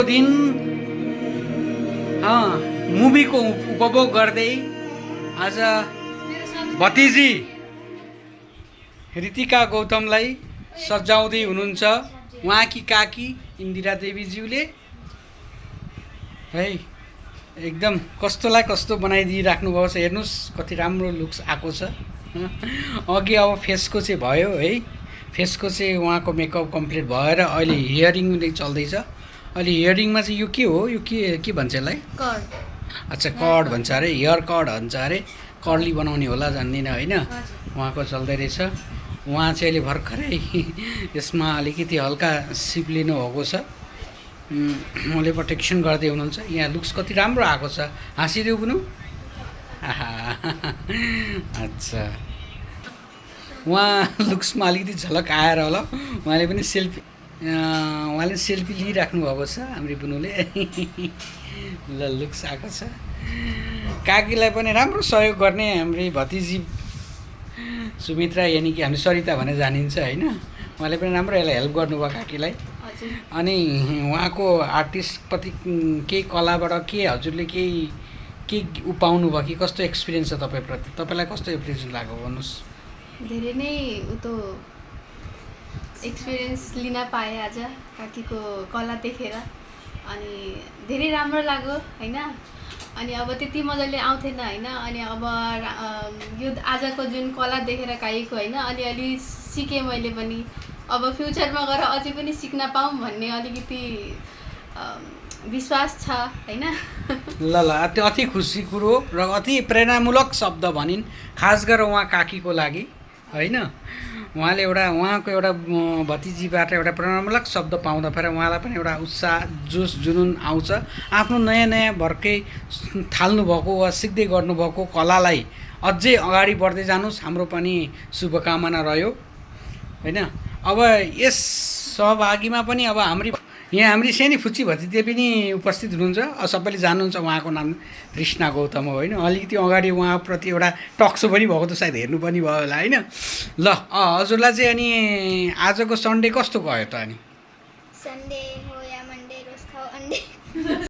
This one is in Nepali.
दिन मुभीको उपभोग गर्दै आज भतिजी ऋतिका गौतमलाई सजाउँदै हुनुहुन्छ उहाँकी काकी इन्दिरा देवीज्यूले है। एकदम कस्तोलाई कस्तो बनाइदिइराख्नु भएको छ, हेर्नुहोस् कति राम्रो लुक्स आएको छ। अघि अब फेसको चाहिँ भयो है, फेसको चाहिँ उहाँको मेकअप कम्प्लिट भएर अहिले हियरिङ चल्दैछ। अहिले हियरिङमा चाहिँ यो के हो, यो के भन्छ यसलाई? कर्ड। अच्छा, कर्ड भन्छ अरे, हेयर कर्ड भन्छ अरे, कर्ली बनाउने होला जान्दिनँ होइन। उहाँको चल्दै रहेछ। उहाँ चाहिँ अहिले भर्खरै यसमा अलिकति हल्का सिप लिनुभएको छ, उहाँले प्रोटेक्सन गर्दै हुनुहुन्छ। यहाँ लुक्स कति राम्रो आएको छ, हाँसिदेऊ पनि। अच्छा, उहाँ लुक्समा अलिकति झलक आएर होला, उहाँले पनि सेल्फी लिइराख्नु भएको छ हाम्रो बुनुले। ल लुक्स आएको छ। काकीलाई पनि राम्रो सहयोग गर्ने हाम्रो भतिजी सुमित्रा, यानि कि हामी सरिता भनेर जानिन्छ होइन, उहाँले पनि राम्रो यसलाई हेल्प गर्नुभयो काकीलाई। अनि उहाँको आर्टिस्टप्रति केही कलाबाट के हजुरले के पाउनु भयो कि कस्तो एक्सपिरियन्स छ तपाईँप्रति? तपाईँलाई कस्तो एक्सपिरियन्स लाग्यो भन्नुहोस्? धेरै नै एक्सपिरियन्स लिन पाएँ आज काकीको कला देखेर, अनि धेरै राम्रो लाग्यो होइन। अनि अब त्यति मजाले आउँथेन होइन, अनि अब यो आजको जुन कला देखेर काकीको होइन अलिअलि सिकेँ मैले पनि। अब फ्युचरमा गएर अझै पनि सिक्न पाऊँ भन्ने अलिकति विश्वास छ होइन। ल त्यो अति खुसी कुरो र अति प्रेरणामूलक शब्द भनिन्, खास गरेर उहाँ काकीको लागि होइन। उहाँले उहाँको एउटा भतिजीबाट एउटा प्रेरणामूलक शब्द पाउँदा फेरि उहाँलाई पनि एउटा उत्साह जोस जुनुन आउँछ। आफ्नो नयाँ भर्खै थाल्नुभएको वा सिक्दै गर्नुभएको कलालाई अझै अगाडि बढ्दै जानुहोस्, हाम्रो पनि शुभकामना रह्यो होइन। अब यस सहभागीमा पनि अब यहाँ हाम्री सानी फुच्ची भतिजी पनि उपस्थित हुनुहुन्छ। सबैले जान्नुहुन्छ उहाँको नाम कृष्णा गौतम हो होइन। अलिकति अगाडि उहाँप्रति एउटा टक्सो पनि भएको त सायद हेर्नु पनि भयो होला होइन। ल हजुरलाई चाहिँ अनि आजको सन्डे कस्तो गयो त? अनि संडे हो या मंडे रोज खाओ अंडे।